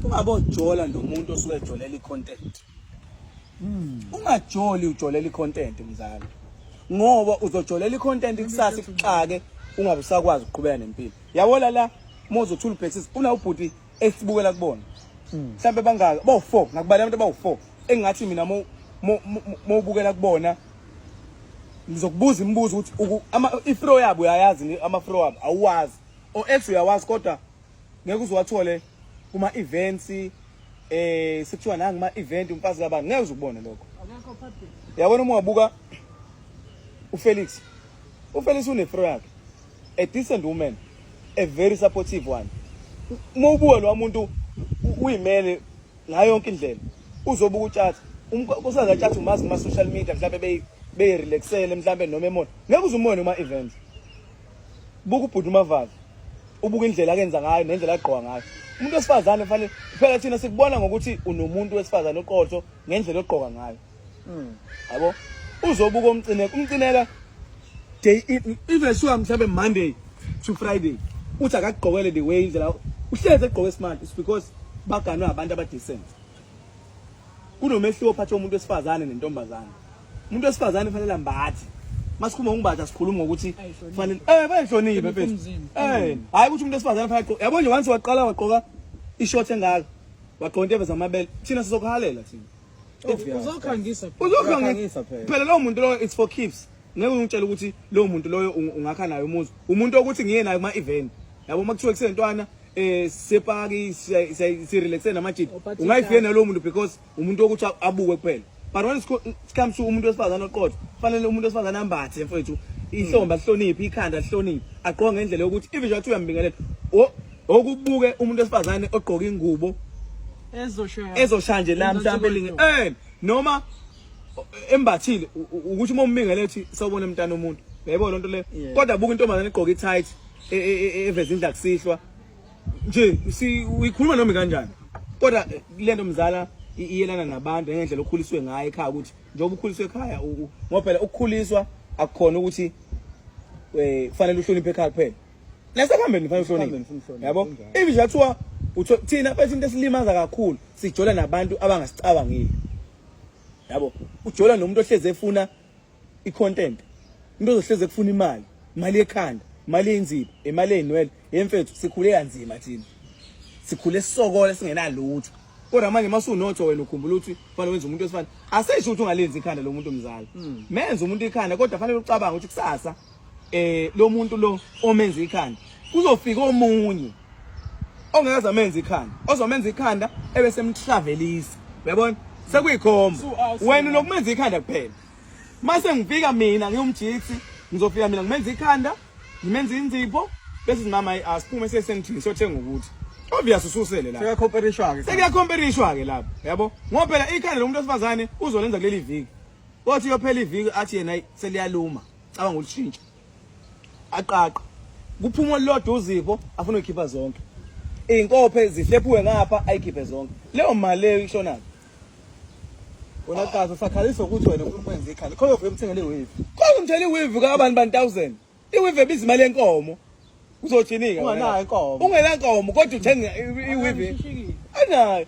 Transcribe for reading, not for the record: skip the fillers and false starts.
ungabojola nomuntu osuke ejolela icontent. Ungajoli ujolela icontent mzala. Ngoba uzojolela icontent kusasa ikuxake ungabe usakwazi ukuqhubeka nempilo. Yabona la mozothula ubhexis unawubhuti esibukela kubona. Mhlambe bangaka bo4 ngakubala abantu abawu4 engathi mina mobukela kubona ngizokubuza imibuzo ukuthi iflow yabo uyayazi ama flow yabo awazi o X uyawazi kodwa ngeke uzowathole kuma events sekuthiwa nanga ama event umfazi labantu ngeke uzukubona lokho. Yabona uma wabuka uFelix une flow yakhe, a decent woman, a very supportive one. Uma ubuka lo muntu uyimele ngayo yonke indlela uzobuka utshatha usaza chatha umazi kuma social media mhlawumbe be relaxele mhlawumbe noma emona ngeke uzumone uma events buka ubhuti uMavazi ubuka indlela akenza ngayo nendlela agqoka ngayo umuntu wesifazane fanele phela thina sikubona ngokuthi unomuntu wesifazane oqotho ngendlela ogqoka ngayo yabo uzobuka umcineka day even sure mhlawumbe Monday to Friday uthi akagqokele the way indlela uhleze egqoke smart is because baganwa abantu abadecent. Kunomehluko phakathi komuntu wesifazane nentombazane. Umuntu wesifazane fanele ambathi. Masikhuluma ngombatha sikhuluma ngokuthi fanele bayihloniphe mfethu. Hayi ukuthi umuntu wesifazane fanele yabo nje once waqala waqoka ishort engaka. Waqonda into ezamabele. Thina sizokuhalela thina. Uzokhangisa phela lo muntu lo it's for keeps. Ngeke ungitshela ukuthi lo muntu loyo ungakha nayo umuzi. Umuntu ukuthi ngiye nayo kuma event. Yabo makuthiwa kusentwana sepaki si relaxe namajidi ungayifike nalo muntu because umuntu ukuthi abuke kuphela. But when it comes to umuntu wesifazane oqotho fanele umuntu wesifazane ambathe mfethu ihlomba lihloniphe ikhanda lihloniphe aqoqa ngendlela yokuthi if nje wathi uyambingelela okubuke umuntu wesifazane ogqoka ingubo ezoshanje la mhlawumbe noma embathile ukuthi uma umbingelela uthi sawubona umntana umuntu yebo lonto le kodwa buka intombazane igqoka itight eveza indla kusihlwa nje uyikhuluma noma kanjani kodwa lento mzala iyelana nabantu ngendlela okukhuliswe ngayo ekhaya ukuthi njengoba ukhuliswe ekhaya ngoba phela ukukhuliswa akukhona ukuthi kufanele uhloniphe ekhaya kuphela nasekhambeni kufanele uhloniphe yabo if nje athiwa thina phethe into esilimaza kakhulu sijola nabantu abangasicabangile yabo ujola nomuntu ohleze efuna icontent into ozohleze kufuna imali ekhanda imali yenzipho imali eyinwele yemfethu sikhule kanzima thina sikhule sisokole singenalutho kodwa manje masunotho wena ukhumbula ukuthi kufanele wenze umuntu wesifana asisho ukuthi ungalenzi ikhanda lo muntu omzali menze umuntu ikhanda kodwa fanele ucabanga ukuthi kusasa lo muntu lo omenza ikhanda kuzofika omunye ongekaza menza ikhanda ozomenza ikhanda ebese emtravelisa uyabona sekuyikhomba wena nokumenza ikhanda kuphela mase ngifika mina ngiyumjiksi ngizofika mina ngimenza ikhanda ngimenza inzipho bese simama asiphume sesengithini sothenga ukuthi obvious ususele la sekuyakhomperishwa ke lapho yabo ngoba phela ikhanda lomuntu wesifazane uzolenza kuleli viki othi yophela iviki athi yena seliyaluma cabanga ukushintsha aqaqa kuphuma olodwa uzipho afuna ukukhipha zonke inkophe zihlephuwe ngapha ayikhiphe zonke leyo mali leyo ishona wona kaza sakhalisa ukuthi wena ufuna ukwenza ikhanda khona ufike umthengele iwave khona umthele iwave kabantu ba1000 iwave ebiza imali yenkomo uzothini ke unganayo inkomo ungenankomo kodwa uthenga iwave anayo